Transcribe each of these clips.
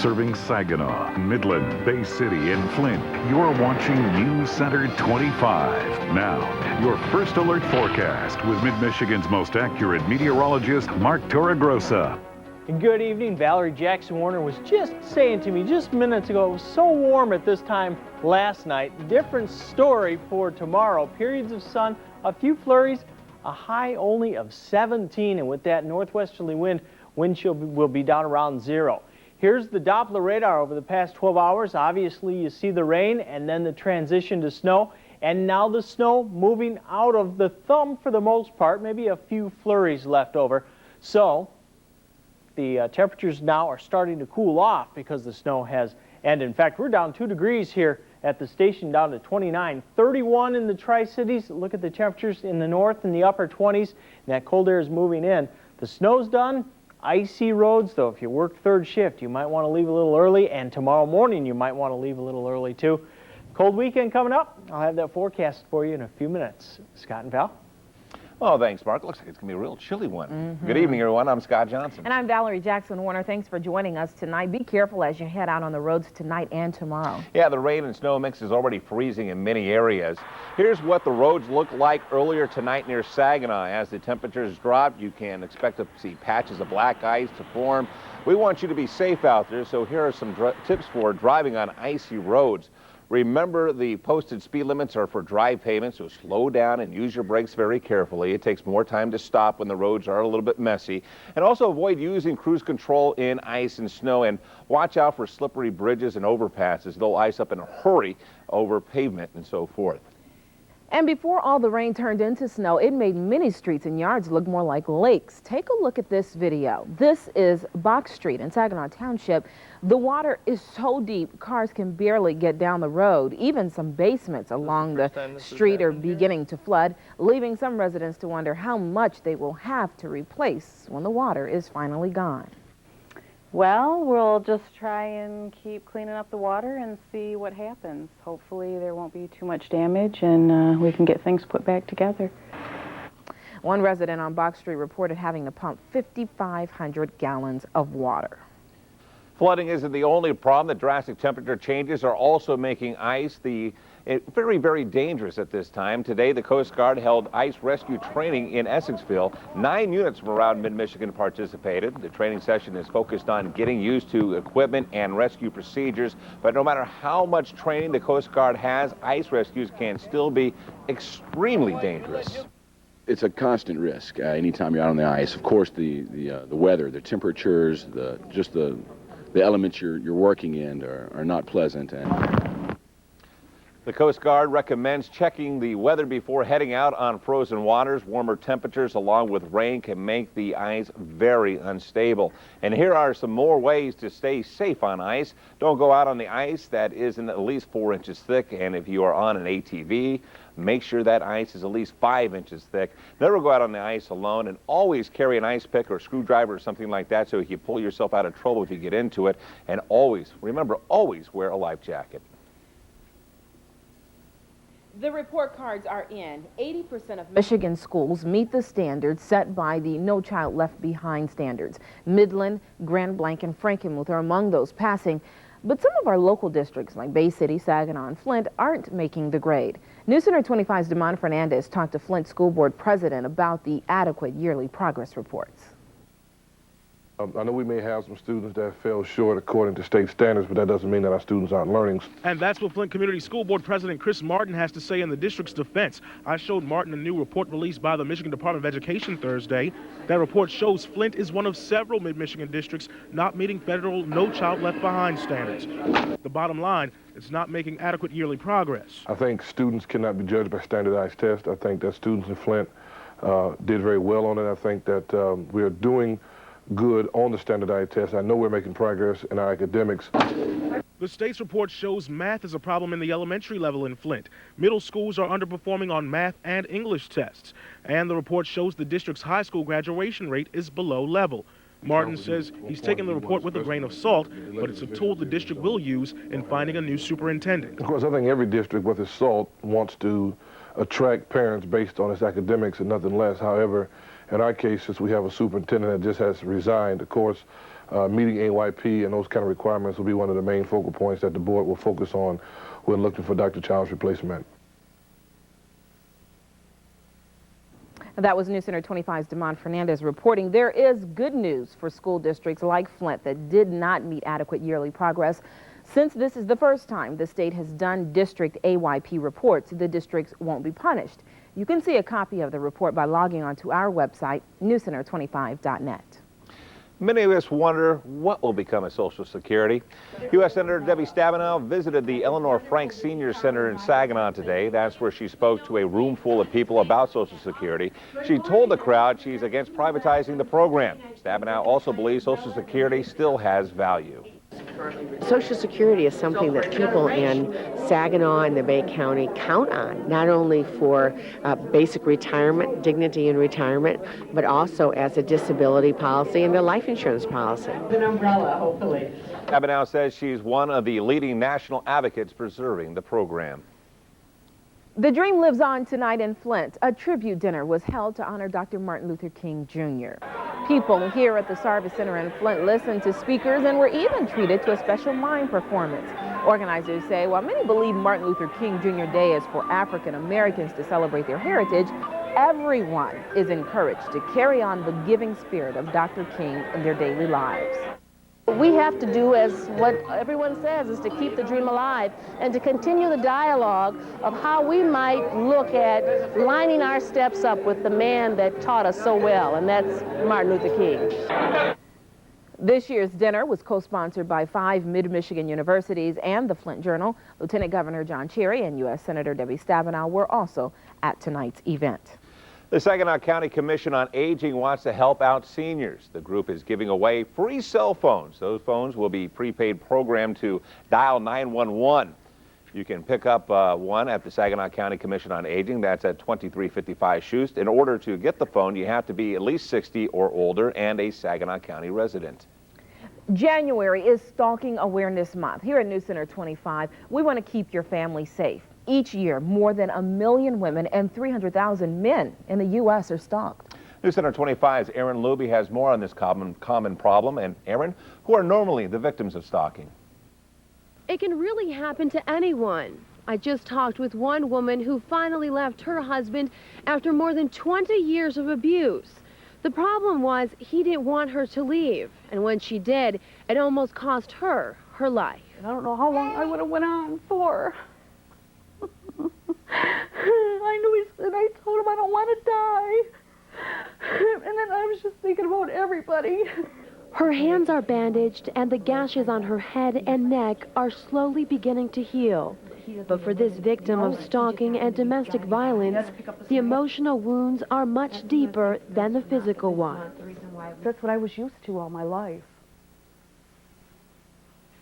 Serving Saginaw, Midland, Bay City, and Flint, you're watching News Center 25. Now, your first alert forecast with Mid-Michigan's most accurate meteorologist, Mark Torregrossa. Good evening. Valerie Jackson Warner was just saying to me just minutes ago, it was so warm at this time last night. Different story for tomorrow. Periods of sun, a few flurries, a high only of 17, and with that northwesterly wind chill will be down around 0. Here's the Doppler radar over the past 12 hours. Obviously, you see the rain and then the transition to snow, and now the snow moving out of the thumb for the most part, maybe a few flurries left over. So the temperatures now are starting to cool off because the snow has ended. In fact, we're down 2 degrees here at the station, down to 29, 31 in the Tri-Cities. Look at the temperatures in the north in the upper 20s, and that cold air is moving in. The snow's done. Icy roads, though, if you work third shift, you might want to leave a little early, and tomorrow morning you might want to leave a little early too. Cold weekend coming up. I'll have that forecast for you in a few minutes. Scott and Val? Oh, thanks, Mark. Looks like it's going to be a real chilly one. Good evening, everyone. I'm Scott Johnson. And I'm Valerie Jackson Warner. Thanks for joining us tonight. Be careful as you head out on the roads tonight and tomorrow. Yeah, the rain and snow mix is already freezing in many areas. Here's what the roads look like earlier tonight near Saginaw. As the temperatures drop, you can expect to see patches of black ice to form. We want you to be safe out there, so here are some tips for driving on icy roads. Remember, the posted speed limits are for dry pavement, so slow down and use your brakes very carefully. It takes more time to stop when the roads are a little bit messy. And also avoid using cruise control in ice and snow, and watch out for slippery bridges and overpasses. They'll ice up in a hurry over pavement and so forth. And before all the rain turned into snow, it made many streets and yards look more like lakes. Take a look at this video. This is Box Street in Saginaw Township. The water is so deep, cars can barely get down the road. Even some basements along the street are beginning to flood, leaving some residents to wonder how much they will have to replace when the water is finally gone. Well, we'll just try and keep cleaning up the water and see what happens. Hopefully there won't be too much damage and we can get things put back together. One resident on Box Street reported having to pump 5,500 gallons of water. Flooding isn't the only problem. The drastic temperature changes are also making ice very, very dangerous at this time. Today, the Coast Guard held ice rescue training in Essexville. 9 units from around mid-Michigan participated. The training session is focused on getting used to equipment and rescue procedures. But no matter how much training the Coast Guard has, ice rescues can still be extremely dangerous. It's a constant risk anytime you're out on the ice. Of course, the weather, the temperatures, the elements you're working in are not pleasant. And the Coast Guard recommends checking the weather before heading out on frozen waters. Warmer temperatures along with rain can make the ice very unstable. And here are some more ways to stay safe on ice. Don't go out on the ice that isn't at least 4 inches thick, and if you are on an ATV, make sure that ice is at least 5 inches thick. Never go out on the ice alone, and always carry an ice pick or a screwdriver or something like that so you can pull yourself out of trouble if you get into it. And always, remember, always wear a life jacket. The report cards are in. 80% of Michigan schools meet the standards set by the No Child Left Behind standards. Midland, Grand Blanc, and Frankenmuth are among those passing. But some of our local districts like Bay City, Saginaw, and Flint aren't making the grade. News Center 25's Damon Fernandez talked to Flint School Board President about the adequate yearly progress reports. I know we may have some students that fell short according to state standards, but that doesn't mean that our students aren't learning. And that's what Flint Community School Board President Chris Martin has to say in the district's defense. I showed Martin a new report released by the Michigan Department of Education Thursday. That report shows Flint is one of several mid-Michigan districts not meeting federal No Child Left Behind standards. The bottom line, it's not making adequate yearly progress. I think students cannot be judged by standardized tests. I think that students in Flint did very well on it. I think that we are doing good on the standardized tests. I know we're making progress in our academics. The state's report shows math is a problem in the elementary level in Flint. Middle schools are underperforming on math and English tests. And the report shows the district's high school graduation rate is below level. Martin says he's taken the report with a grain of salt, but it's a tool the district will use in finding a new superintendent. Of course, I think every district with its salt wants to attract parents based on its academics and nothing less. However, in our case, since we have a superintendent that just has resigned, of course, meeting AYP and those kind of requirements will be one of the main focal points that the board will focus on when looking for Dr. Child's replacement. That was NewsCenter 25's Damon Fernandez reporting. There is good news for school districts like Flint that did not meet adequate yearly progress. Since this is the first time the state has done district AYP reports, the districts won't be punished. You can see a copy of the report by logging onto our website, newscenter25.net. Many of us wonder what will become of Social Security. U.S. Senator Debbie Stabenow visited the Eleanor Frank Senior Center in Saginaw today. That's where she spoke to a room full of people about Social Security. She told the crowd she's against privatizing the program. Stabenow also believes Social Security still has value. Social Security is something that people in Saginaw and the Bay County count on, not only for basic retirement, dignity in retirement, but also as a disability policy and a life insurance policy. An umbrella, hopefully. Stabenow says she's one of the leading national advocates preserving the program. The dream lives on tonight in Flint. A tribute dinner was held to honor Dr. Martin Luther King Jr. People here at the Service Center in Flint listened to speakers and were even treated to a special mime performance. Organizers say while many believe Martin Luther King Jr. Day is for African Americans to celebrate their heritage, everyone is encouraged to carry on the giving spirit of Dr. King in their daily lives. What we have to do, as what everyone says, is to keep the dream alive and to continue the dialogue of how we might look at lining our steps up with the man that taught us so well, and that's Martin Luther King. This year's dinner was co-sponsored by 5 mid-Michigan universities and the Flint Journal. Lieutenant Governor John Cherry and U.S. Senator Debbie Stabenow were also at tonight's event. The Saginaw County Commission on Aging wants to help out seniors. The group is giving away free cell phones. Those phones will be prepaid programmed to dial 911. You can pick up one at the Saginaw County Commission on Aging. That's at 2355 Schust. In order to get the phone, you have to be at least 60 or older and a Saginaw County resident. January is Stalking Awareness Month. Here at NewsCenter 25, we want to keep your family safe. Each year, more than 1 million women and 300,000 men in the U.S. are stalked. NewsCenter 25's Aaron Luby has more on this common problem. And Aaron, who are normally the victims of stalking? It can really happen to anyone. I just talked with one woman who finally left her husband after more than 20 years of abuse. The problem was he didn't want her to leave, and when she did, it almost cost her her life. I don't know how long I would have went on for. I knew and I told him I don't want to die. And then I was just thinking about everybody. Her hands are bandaged and the gashes on her head and neck are slowly beginning to heal. But for this victim of stalking and domestic violence, the emotional wounds are much deeper than the physical ones. That's what I was used to all my life.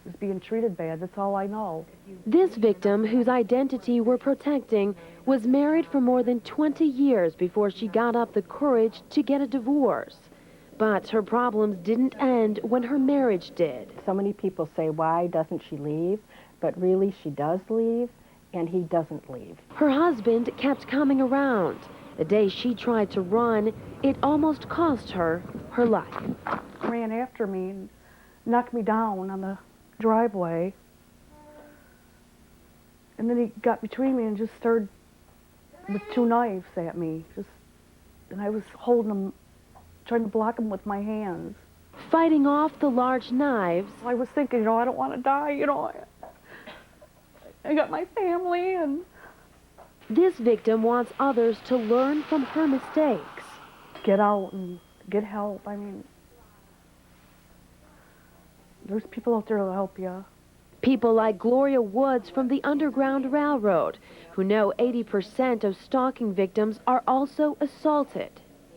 Was being treated bad. That's all I know. This victim, whose identity we're protecting, was married for more than 20 years before she got up the courage to get a divorce. But her problems didn't end when her marriage did. So many people say, why doesn't she leave? But really, she does leave, and he doesn't leave. Her husband kept coming around. The day she tried to run, it almost cost her her life. He ran after me and knocked me down on the driveway. And then he got between me and just started with 2 knives at me. And I was holding them, trying to block them with my hands. Fighting off the large knives. I was thinking, I don't want to die, I got my family and... This victim wants others to learn from her mistakes. Get out and get help. I mean, there's people out there to help you. People like Gloria Woods from the Underground Railroad, who know 80% of stalking victims are also assaulted.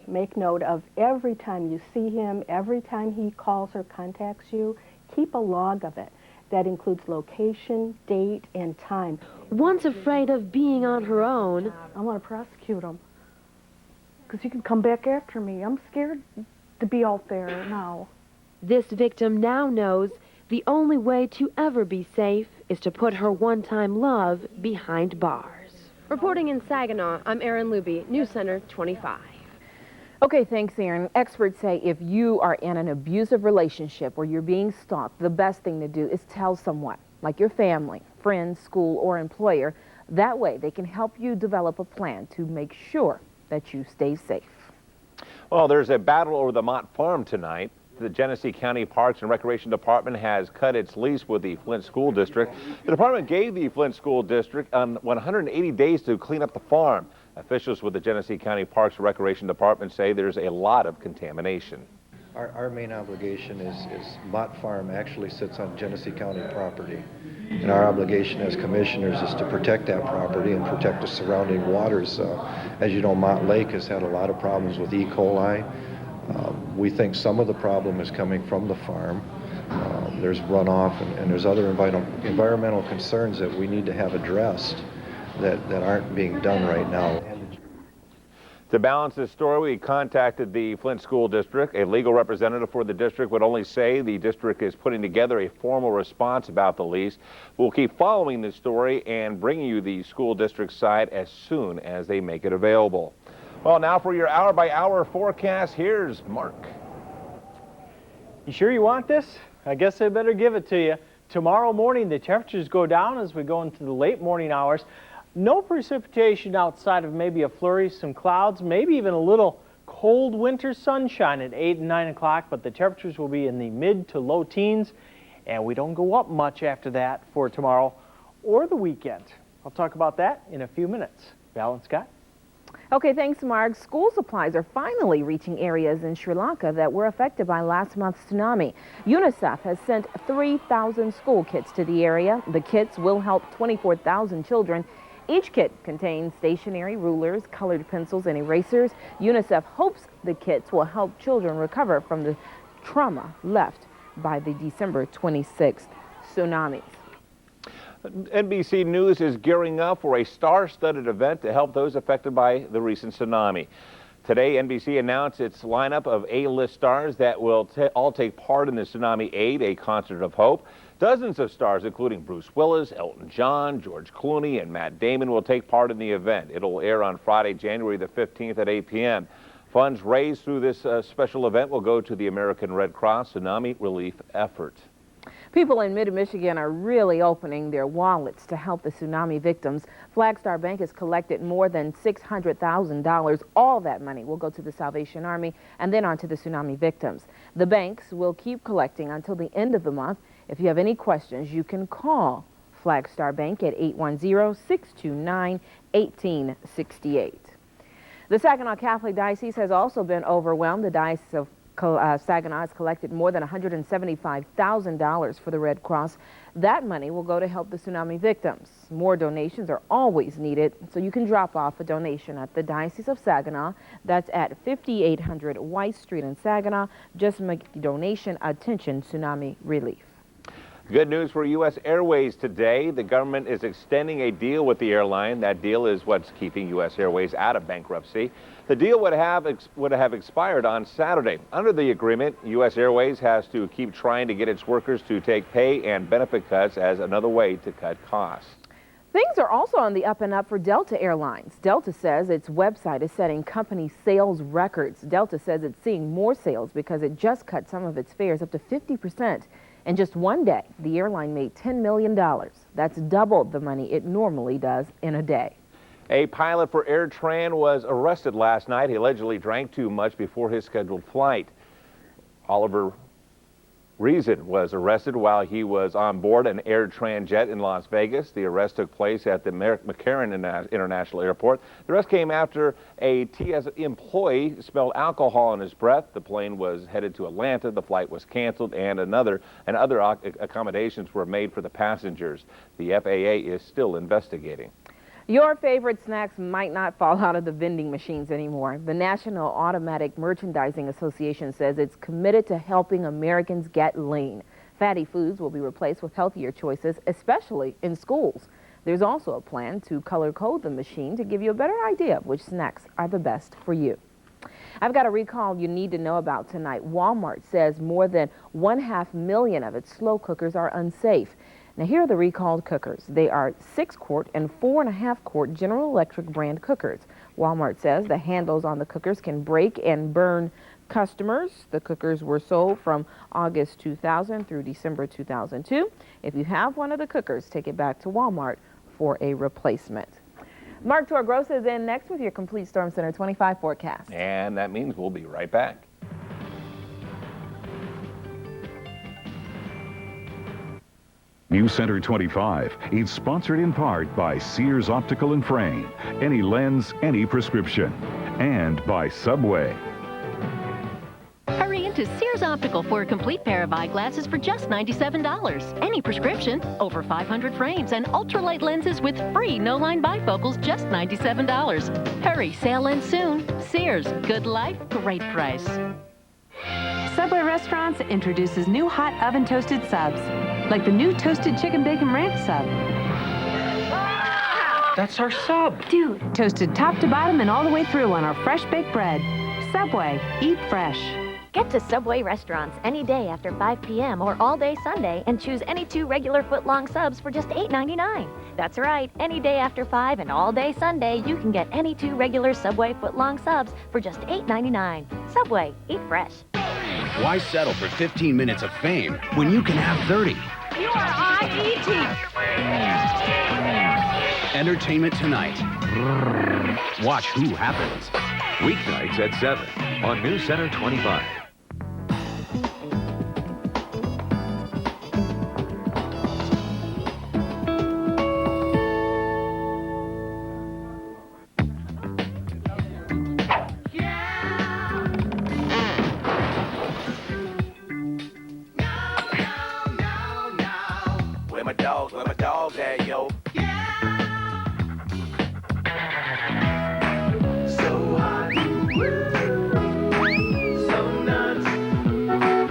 Make note of every time you see him, every time he calls or contacts you, keep a log of it. That includes location, date, and time. Once afraid of being on her own, I want to prosecute him because he can come back after me. I'm scared to be out there now. This victim now knows the only way to ever be safe is to put her one-time love behind bars. Reporting in Saginaw, I'm Aaron Luby, NewsCenter 25. Okay, thanks, Aaron. Experts say if you are in an abusive relationship or you're being stalked, the best thing to do is tell someone, like your family, friends, school, or employer. That way, they can help you develop a plan to make sure that you stay safe. Well, there's a battle over the Mott Farm tonight. The Genesee County Parks and Recreation Department has cut its lease with the Flint School District. The department gave the Flint School District 180 days to clean up the farm. Officials with the Genesee County Parks and Recreation Department say there's a lot of contamination. Our main obligation is Mott Farm actually sits on Genesee County property. And our obligation as commissioners is to protect that property and protect the surrounding waters. As you know, Mott Lake has had a lot of problems with E. coli. We think some of the problem is coming from the farm. There's runoff and there's other environmental concerns that we need to have addressed that aren't being done right now. To balance this story, we contacted the Flint School District. A legal representative for the district would only say the district is putting together a formal response about the lease. We'll keep following this story and bringing you the school district side as soon as they make it available. Well, now for your hour-by-hour forecast, here's Mark. You sure you want this? I guess I better give it to you. Tomorrow morning, the temperatures go down as we go into the late morning hours. No precipitation outside of maybe a flurry, some clouds, maybe even a little cold winter sunshine at 8 and 9 o'clock, but the temperatures will be in the mid to low teens, and we don't go up much after that for tomorrow or the weekend. I'll talk about that in a few minutes. Val and Scott. Okay, thanks, Mark. School supplies are finally reaching areas in Sri Lanka that were affected by last month's tsunami. UNICEF has sent 3,000 school kits to the area. The kits will help 24,000 children. Each kit contains stationery, rulers, colored pencils, and erasers. UNICEF hopes the kits will help children recover from the trauma left by the December 26th tsunamis. NBC News is gearing up for a star-studded event to help those affected by the recent tsunami. Today, NBC announced its lineup of A-list stars that will all take part in the Tsunami Aid, a concert of hope. Dozens of stars, including Bruce Willis, Elton John, George Clooney, and Matt Damon, will take part in the event. It'll air on Friday, January the 15th at 8 p.m. Funds raised through this special event will go to the American Red Cross tsunami relief effort. People in Mid-Michigan are really opening their wallets to help the tsunami victims. Flagstar Bank has collected more than $600,000. All that money will go to the Salvation Army and then on to the tsunami victims. The banks will keep collecting until the end of the month. If you have any questions, you can call Flagstar Bank at 810-629-1868. The Saginaw Catholic Diocese has also been overwhelmed. The Diocese of Saginaw has collected more than $175,000 for the Red Cross. That money will go to help the tsunami victims. More donations are always needed, so you can drop off a donation at the Diocese of Saginaw. That's at 5800 White Street in Saginaw. Just make the donation. Attention, tsunami relief. Good news for U.S. Airways today. The government is extending a deal with the airline. That deal is what's keeping U.S. Airways out of bankruptcy. The deal would have expired on Saturday. Under the agreement, U.S. Airways has to keep trying to get its workers to take pay and benefit cuts as another way to cut costs. Things are also on the up and up for Delta Airlines. Delta says its website is setting company sales records. Delta says it's seeing more sales because it just cut some of its fares up to 50%. In just one day, the airline made $10 million. That's double the money it normally does in a day. A pilot for AirTran was arrested last night. He allegedly drank too much before his scheduled flight. Oliver Reason was arrested while he was on board an AirTran jet in Las Vegas. The arrest took place at the McCarran International Airport. The arrest came after a TS employee smelled alcohol in his breath. The plane was headed to Atlanta. The flight was canceled, and other accommodations were made for the passengers. The FAA is still investigating. Your favorite snacks might not fall out of the vending machines anymore. The National Automatic Merchandising Association says it's committed to helping Americans get lean. Fatty foods will be replaced with healthier choices, especially in schools. There's also a plan to color code the machine to give you a better idea of which snacks are the best for you. I've got a recall you need to know about tonight. Walmart says more than 500,000 of its slow cookers are unsafe. Now here are the recalled cookers. They are 6-quart and 4.5-quart General Electric brand cookers. Walmart says the handles on the cookers can break and burn customers. The cookers were sold from August 2000 through December 2002. If you have one of the cookers, take it back to Walmart for a replacement. Mark Torgrosa is in next with your complete Storm Center 25 forecast. And that means we'll be right back. News Center 25 is sponsored in part by Sears Optical and Frame, any lens, any prescription, and by Subway. Hurry into Sears Optical for a complete pair of eyeglasses for just $97. Any prescription, over 500 frames, and ultralight lenses with free no-line bifocals, just $97. Hurry, sale ends soon. Sears, good life, great price. Subway Restaurants introduces new hot oven toasted subs, like the new toasted chicken bacon ranch sub. That's our sub. Dude, toasted top to bottom and all the way through on our fresh baked bread. Subway, eat fresh. Get to Subway restaurants any day after 5 p.m. or all day Sunday and choose any 2 regular foot-long subs for just $8.99. That's right, any day after 5 and all day Sunday, you can get any 2 regular Subway foot-long subs for just $8.99. Subway, eat fresh. Why settle for 15 minutes of fame when you can have 30? You are on ET. Entertainment Tonight. Watch Who Happens. Weeknights at 7 on News Center 25. Where my dogs at, yo? So hot, so nuts.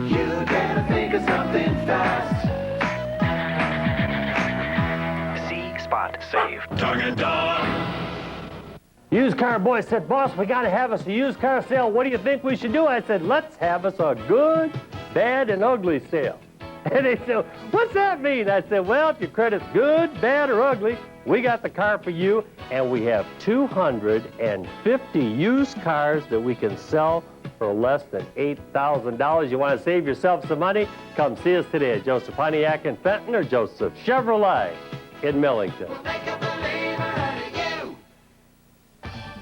You gotta think of something fast. See, spot, save. Target dog. Used car boy said, boss, we gotta have us a used car sale. What do you think we should do? I said, let's have us a good, bad, and ugly sale. And they said, what's that mean? I said, well, if your credit's good, bad, or ugly, we got the car for you, and we have 250 used cars that we can sell for less than $8,000. You want to save yourself some money? Come see us today at Joseph Pontiac in Fenton or Joseph Chevrolet in Millington.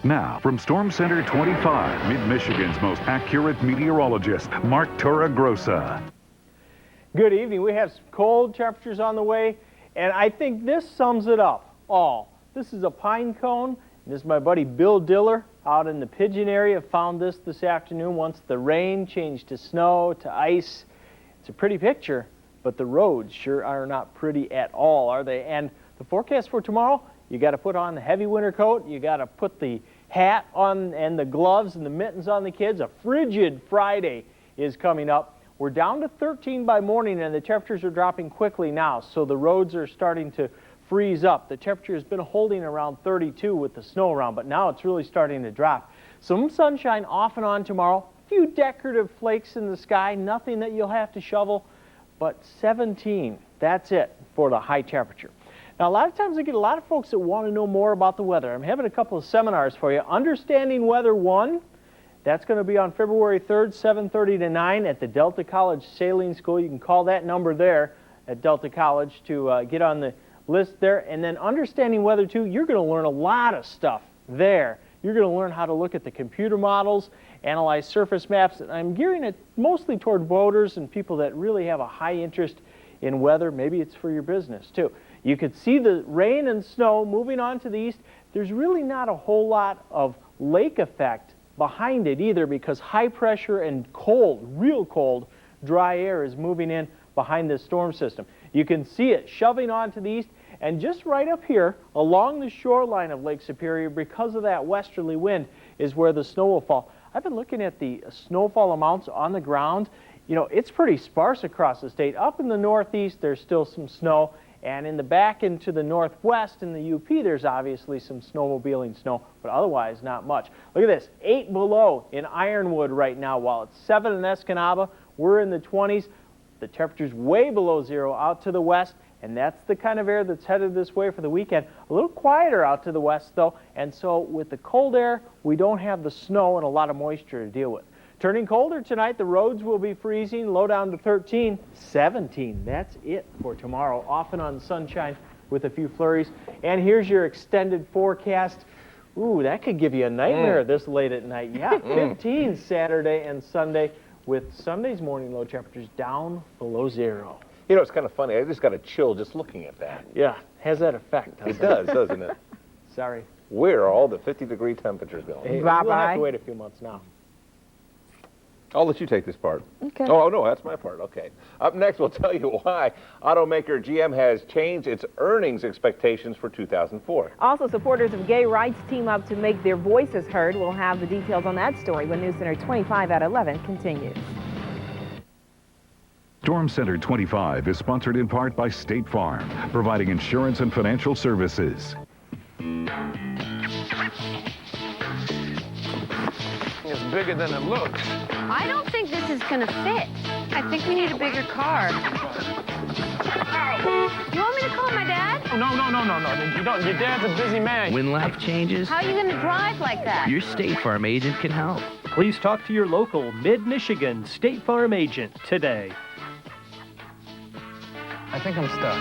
Now, from Storm Center 25, Mid-Michigan's most accurate meteorologist, Mark Torgrosa. Good evening. We have some cold temperatures on the way, and I think this sums it up all. This is a pine cone. This is my buddy Bill Diller out in the Pigeon area. Found this afternoon once the rain changed to snow, to ice. It's a pretty picture, but the roads sure are not pretty at all, are they? And the forecast for tomorrow, you got to put on the heavy winter coat. You got to put the hat on and the gloves and the mittens on the kids. A frigid Friday is coming up. We're down to 13 by morning, and the temperatures are dropping quickly now, so the roads are starting to freeze up. The temperature has been holding around 32 with the snow around, but now it's really starting to drop. Some sunshine off and on tomorrow. A few decorative flakes in the sky, nothing that you'll have to shovel, but 17, that's it for the high temperature. Now, a lot of times I get a lot of folks that want to know more about the weather. I'm having a couple of seminars for you. Understanding Weather 1. That's going to be on February 3rd, 7:30 to 9 at the Delta College Sailing School. You can call that number there at Delta College to get on the list there. And then Understanding Weather 2, you're going to learn a lot of stuff there. You're going to learn how to look at the computer models, analyze surface maps. And I'm gearing it mostly toward boaters and people that really have a high interest in weather. Maybe it's for your business too. You could see the rain and snow moving on to the east. There's really not a whole lot of lake effect behind it either, because high pressure and cold, real cold, dry air is moving in behind this storm system. You can see it shoving on to the east, and just right up here along the shoreline of Lake Superior, because of that westerly wind, is where the snow will fall. I've been looking at the snowfall amounts on the ground. You know, it's pretty sparse across the state. Up in the northeast, there's still some snow. And in the back into the northwest in the UP, there's obviously some snowmobiling snow, but otherwise not much. Look at this, 8 below in Ironwood right now, while it's 7 in Escanaba. We're in the 20s. The temperature's way below zero out to the west, and that's the kind of air that's headed this way for the weekend. A little quieter out to the west, though, and so with the cold air, we don't have the snow and a lot of moisture to deal with. Turning colder tonight, the roads will be freezing, low down to 13, 17. That's it for tomorrow. Off and on sunshine with a few flurries. And here's your extended forecast. Ooh, that could give you a nightmare this late at night. Yeah, 15 Saturday and Sunday, with Sunday's morning low temperatures down below zero. You know, it's kind of funny. I just got a chill just looking at that. Yeah, has that effect. It does, doesn't it? Sorry. Where are all the 50-degree temperatures going? Hey, we'll have to wait a few months now. I'll let you take this part. Okay. Oh, no, that's my part. Okay. Up next, we'll tell you why automaker GM has changed its earnings expectations for 2004. Also, supporters of gay rights team up to make their voices heard. We'll have the details on that story when News Center 25 at 11 continues. Storm Center 25 is sponsored in part by State Farm, providing insurance and financial services. It's bigger than it looks. I don't think this is gonna fit. I think we need a bigger car. You want me to call my dad? Oh, no. You don't. Your dad's a busy man. When life changes, How are you gonna drive like that? your State Farm agent can help. Please talk to your local Mid-Michigan State Farm agent today. I think I'm stuck.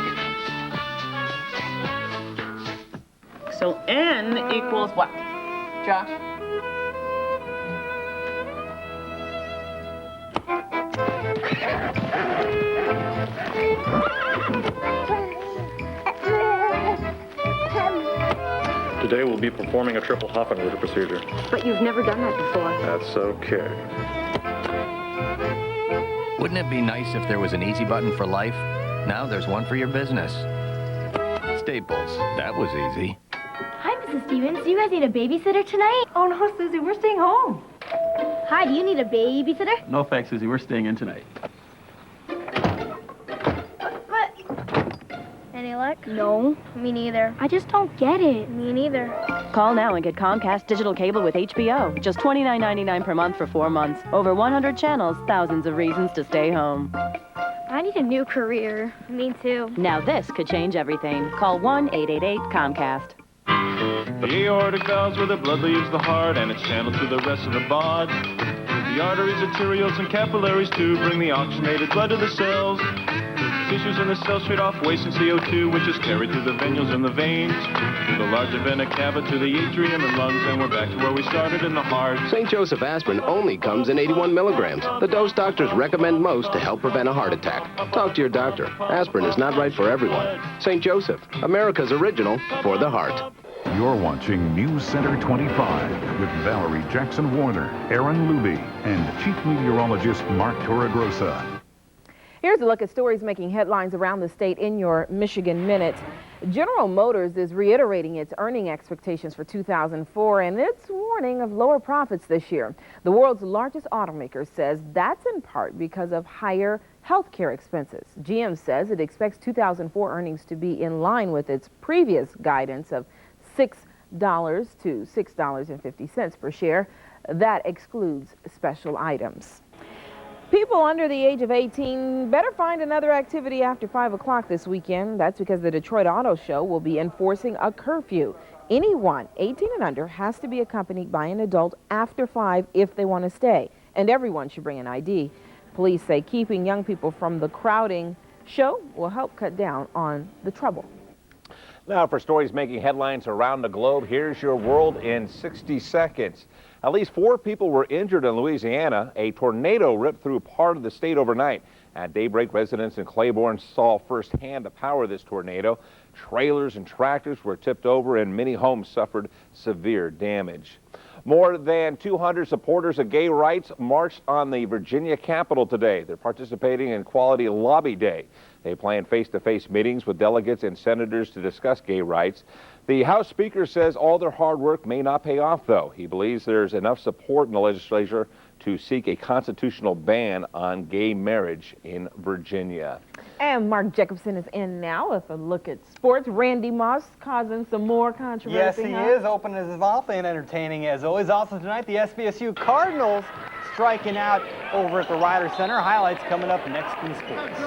So N equals what? Josh? Today we'll be performing a triple Hoffenritter procedure. But you've never done that before. That's okay. Wouldn't it be nice if there was an easy button for life? Now there's one for your business. Staples. That was easy. Hi, Mrs. Stevens. Do you guys need a babysitter tonight? Oh, no, Susie, we're staying home. Hi, do you need a babysitter? No thanks, Susie. We're staying in tonight. Any luck? No. Me neither. I just don't get it. Me neither. Call now and get Comcast digital cable with HBO. Just $29.99 per month for 4 months. Over 100 channels, thousands of reasons to stay home. I need a new career. Me too. Now this could change everything. Call 1-888-COMCAST. The aortic valves where the blood leaves the heart and it's channeled to the rest of the body. The arteries, arterioles, and capillaries too bring the oxygenated blood to the cells. Tissues in the cells trade off waste and CO2, which is carried through the venules and the veins, through the larger vena cava to the atrium and lungs, and we're back to where we started in the heart. St. Joseph aspirin only comes in 81 milligrams, the dose doctors recommend most to help prevent a heart attack. Talk to your doctor. Aspirin is not right for everyone. St. Joseph, America's original for the heart. You're watching News Center 25 with Valerie Jackson Warner, Aaron Luby, and Chief Meteorologist Mark Torregrossa. Here's a look at stories making headlines around the state in your Michigan Minute. General Motors is reiterating its earning expectations for 2004 and its warning of lower profits this year. The world's largest automaker says that's in part because of higher health care expenses. GM says it expects 2004 earnings to be in line with its previous guidance of $6 to $6.50 per share. That excludes special items. People under the age of 18 better find another activity after 5 o'clock this weekend. That's because the Detroit Auto Show will be enforcing a curfew. Anyone 18 and under has to be accompanied by an adult after 5 if they want to stay, and everyone should bring an ID. Police say keeping young people from the crowding show will help cut down on the trouble. Now for stories making headlines around the globe, here's your world in 60 seconds. At least 4 people were injured in Louisiana. A tornado ripped through part of the state overnight. At daybreak, residents in Claiborne saw firsthand the power of this tornado. Trailers and tractors were tipped over and many homes suffered severe damage. More than 200 supporters of gay rights marched on the Virginia Capitol today. They're participating in Quality Lobby Day. They plan face-to-face meetings with delegates and senators to discuss gay rights. The House Speaker says all their hard work may not pay off, though. He believes there's enough support in the legislature to seek a constitutional ban on gay marriage in Virginia. And Mark Jacobson is in now with a look at sports. Randy Moss causing some more controversy. Yes, he is. Open as is awfully and entertaining as always. Also tonight, the SVSU Cardinals striking out over at the Ryder Center. Highlights coming up next in sports.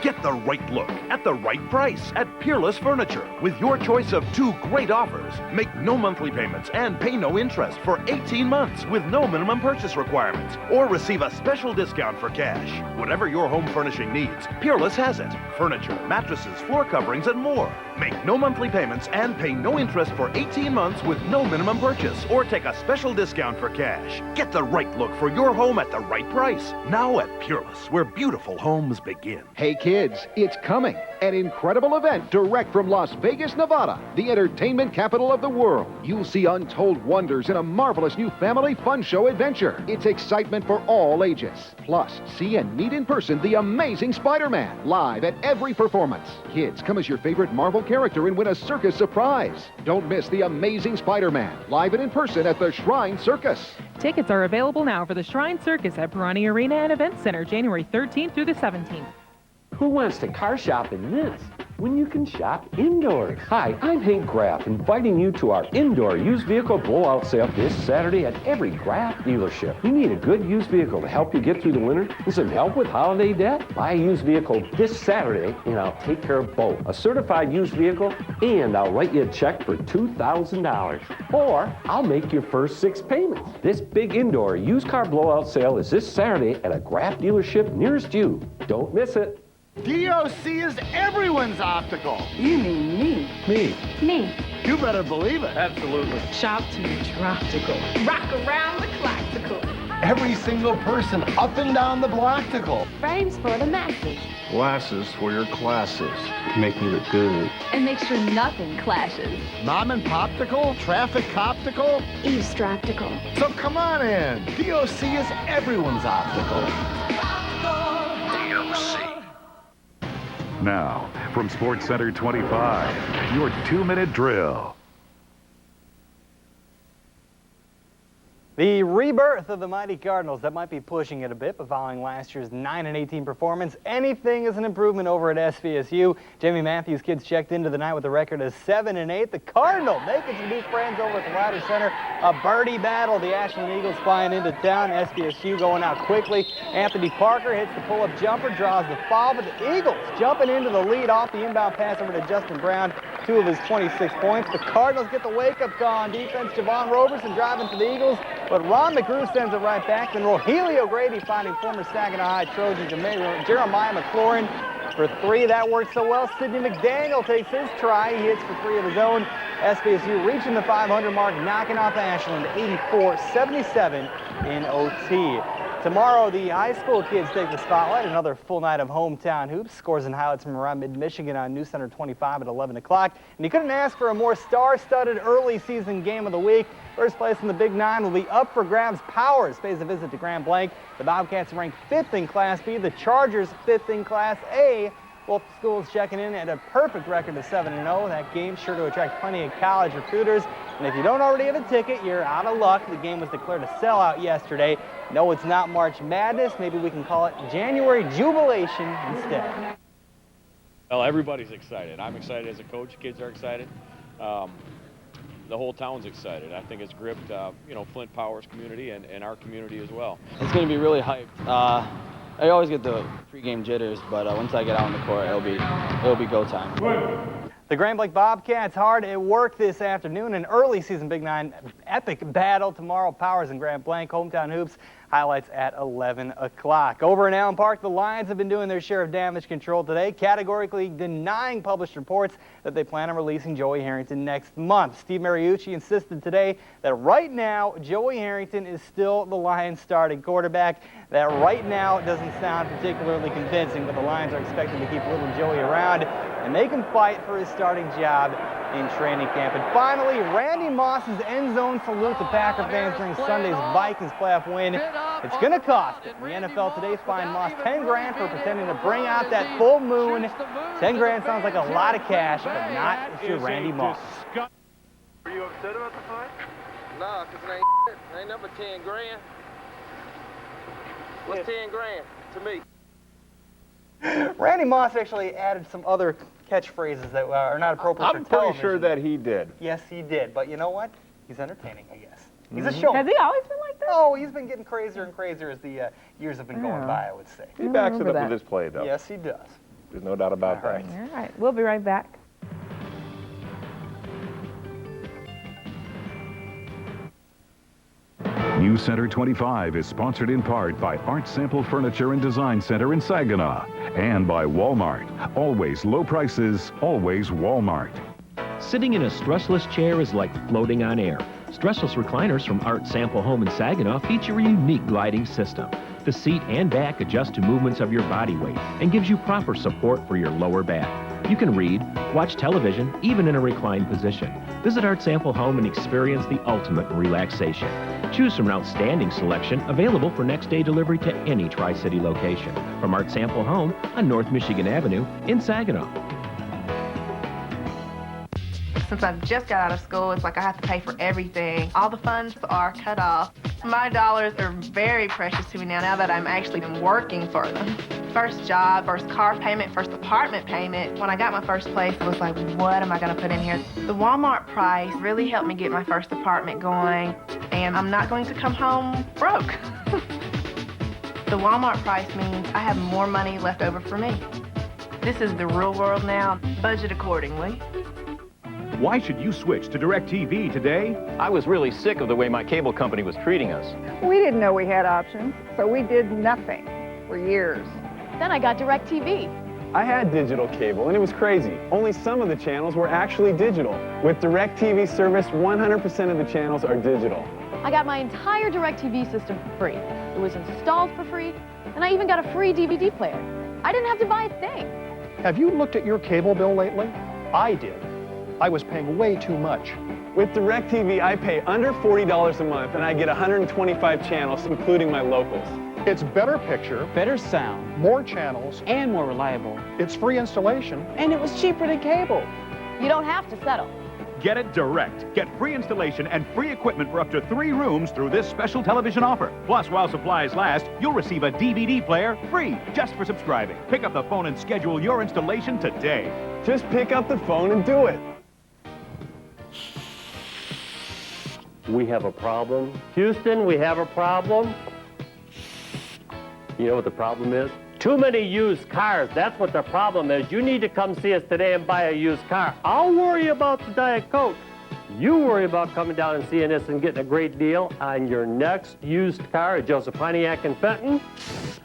Get the right look at the right price at Peerless Furniture with your choice of 2 great offers. Make no monthly payments and pay no interest for 18 months with no minimum purchase requirements, or receive a special discount for cash. Whatever your home furnishing needs, Peerless has it. Furniture, mattresses, floor coverings, and more. Make no monthly payments and pay no interest for 18 months with no minimum purchase, or take a special discount for cash. Get the right look for your home at the right price. Now at Peerless, where beautiful homes begin. Hey kids, it's coming. An incredible event direct from Las Vegas, Nevada, the entertainment capital of the world. You'll see untold wonders in a marvelous new family fun show adventure. It's excitement for all ages. Plus, see and meet in person the amazing Spider-Man, live at every performance. Kids, come as your favorite Marvel character and win a circus surprise. Don't miss the amazing Spider-Man, live and in person at the Shrine Circus. Tickets are available now for the Shrine Circus at Perani Arena and Event Center, January 13th through the 17th. Who wants to car shop in this when you can shop indoors? Hi, I'm Hank Graff, inviting you to our indoor used vehicle blowout sale this Saturday at every Graff dealership. You need a good used vehicle to help you get through the winter and some help with holiday debt? Buy a used vehicle this Saturday and I'll take care of both. A certified used vehicle and I'll write you a check for $2,000. Or I'll make your first 6 payments. This big indoor used car blowout sale is this Saturday at a Graff dealership nearest you. Don't miss it. DOC is everyone's optical. You mean me? Me. Me. You better believe it. Absolutely. Shop to Droptical. Rock around the cloctical. Every single person up and down the blocktical. Frames for the masses. Glasses for your classes. Make me look good. And make sure nothing clashes. Mom and poptical? Traffic coptical? Eavesdroptical. So come on in. DOC is everyone's optical. DOC. Now, from Sports Center 25, your 2-minute drill. The rebirth of the mighty Cardinals, that might be pushing it a bit, but following last year's 9-18 performance, anything is an improvement over at SVSU. Jamie Matthews' kids checked into the night with a record of 7-8. The Cardinals making some new friends over at the Ryder Center. A birdie battle. The Ashland Eagles flying into town. SVSU going out quickly. Anthony Parker hits the pull-up jumper, draws the foul, but the Eagles jumping into the lead off the inbound pass over to Justin Brown. 2 of his 26 points. The Cardinals get the wake-up call on defense. Javon Roberson driving to the Eagles, but Ron McGrew sends it right back. Then Rogelio Grady finding former Saginaw High Trojan Jeremiah McLaurin for 3. That worked so well. Sidney McDaniel takes his try. He hits for 3 of his own. SVSU reaching the 500 mark, knocking off Ashland 84-77 in OT. Tomorrow, the high school kids take the spotlight. Another full night of hometown hoops. Scores and highlights from around mid-Michigan on NewsCenter 25 at 11 o'clock. And you couldn't ask for a more star-studded early season game of the week. First place in the Big Nine will be up for grabs. Powers pays a visit to Grand Blanc. The Bobcats ranked 5th in Class B. The Chargers 5th in Class A. Both schools checking in at a perfect record of 7-0. That game sure to attract plenty of college recruiters. And if you don't already have a ticket, you're out of luck. The game was declared a sellout yesterday. No, it's not March Madness. Maybe we can call it January Jubilation instead. Well, everybody's excited. I'm excited as a coach. Kids are excited. The whole town's excited. I think it's gripped, Flint Powers community and our community as well. It's going to be really hyped. I always get the pregame jitters, but once I get out on the court, it'll be go time. The Grand Blanc Bobcats hard at work this afternoon. An early season Big Nine epic battle tomorrow. Powers and Grand Blanc. Hometown hoops highlights at 11 o'clock. Over in Allen Park, the Lions have been doing their share of damage control today, categorically denying published reports that they plan on releasing Joey Harrington next month. Steve Mariucci insisted today that right now, Joey Harrington is still the Lions starting quarterback. That right now doesn't sound particularly convincing, but the Lions are expecting to keep little Joey around and make him fight for his starting job in training camp. And finally, Randy Moss's end zone salute to Packer fans during Sunday's Vikings playoff win. It's going to cost it. The NFL today fined Moss 10 grand for pretending to bring out that full moon. 10 grand sounds like a lot of cash, but not if you're Randy Moss. Are you upset about the fine? Nah, because it ain't number 10 grand. What's 10 grand to me? Randy Moss actually added some other catchphrases that are not appropriate for television. I'm pretty sure that he did. Yes, he did. But you know what? He's entertaining, I guess. He's a showman. Has he always been like that? Oh, he's been getting crazier and crazier as the years have been going by, I would say. He backs it up with his play, though. Yes, he does. There's no doubt about that. All right, we'll be right back. News Center 25 is sponsored in part by Art Sample Furniture and Design Center in Saginaw and by Walmart. Always low prices, always Walmart. Sitting in a stressless chair is like floating on air. Stressless recliners from Art Sample Home in Saginaw feature a unique gliding system. The seat and back adjust to movements of your body weight and gives you proper support for your lower back. You can read, watch television, even in a reclined position. Visit Art Sample Home and experience the ultimate relaxation. Choose from an outstanding selection available for next-day delivery to any Tri-City location. From Art Sample Home on North Michigan Avenue in Saginaw. Since I've just got out of school, it's like I have to pay for everything. All the funds are cut off. My dollars are very precious to me now that I'm actually working for them. First job, first car payment, first apartment payment. When I got my first place, I was like, what am I going to put in here? The Walmart price really helped me get my first apartment going, and I'm not going to come home broke. The Walmart price means I have more money left over for me. This is the real world now. Budget accordingly. Why should you switch to DirecTV today? I was really sick of the way my cable company was treating us. We didn't know we had options, so we did nothing for years. Then I got DirecTV. I had digital cable, and it was crazy. Only some of the channels were actually digital. With DirecTV service, 100% of the channels are digital. I got my entire DirecTV system for free. It was installed for free, and I even got a free DVD player. I didn't have to buy a thing. Have you looked at your cable bill lately? I did. I was paying way too much. With DirecTV, I pay under $40 a month, and I get 125 channels, including my locals. It's better picture, better sound, more channels, and more reliable. It's free installation, and it was cheaper than cable. You don't have to settle. Get it direct. Get free installation and free equipment for up to 3 rooms through this special television offer. Plus, while supplies last, you'll receive a DVD player free just for subscribing. Pick up the phone and schedule your installation today. Just pick up the phone and do it. We have a problem. Houston, we have a problem. You know what the problem is? Too many used cars. That's what the problem is. You need to come see us today and buy a used car. I'll worry about the Diet Coke. You worry about coming down and seeing us and getting a great deal on your next used car at Joseph Pontiac in Fenton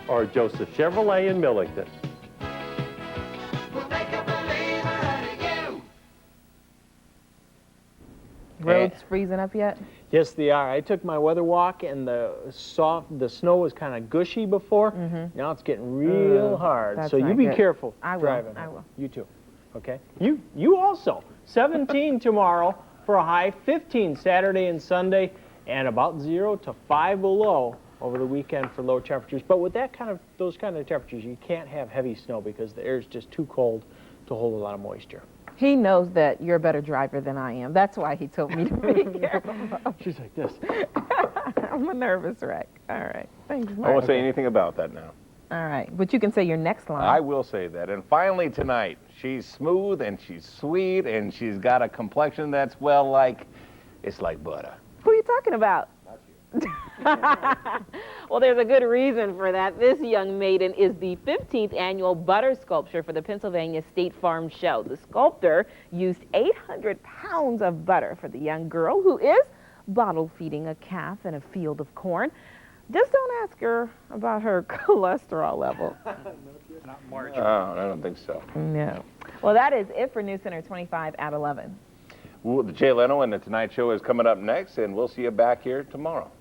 or Joseph Chevrolet in Millington. Roads freezing up yet? Yes, they are. I took my weather walk, and the snow was kind of gushy before. Now it's getting real hard. So you be careful driving. I will. You too. Okay. You also. 17 tomorrow for a high, 15 Saturday and Sunday, and about 0 to 5 below over the weekend for low temperatures. But with those kind of temperatures, you can't have heavy snow because the air is just too cold to hold a lot of moisture. He knows that you're a better driver than I am. That's why he told me to be careful. She's like this. I'm a nervous wreck. All right. Thanks, Mark. I won't say anything about that now. All right. But you can say your next line. I will say that. And finally tonight, she's smooth and she's sweet and she's got a complexion that's, well, it's like butter. Who are you talking about? Well, there's a good reason for that. This young maiden is the 15th annual butter sculpture for the Pennsylvania State Farm Show. The sculptor used 800 pounds of butter for the young girl who is bottle feeding a calf in a field of corn. Just don't ask her about her cholesterol level. Oh, I don't think so. No. Well, that is it for News Center 25 at 11. The Jay Leno and the Tonight Show is coming up next, and we'll see you back here tomorrow.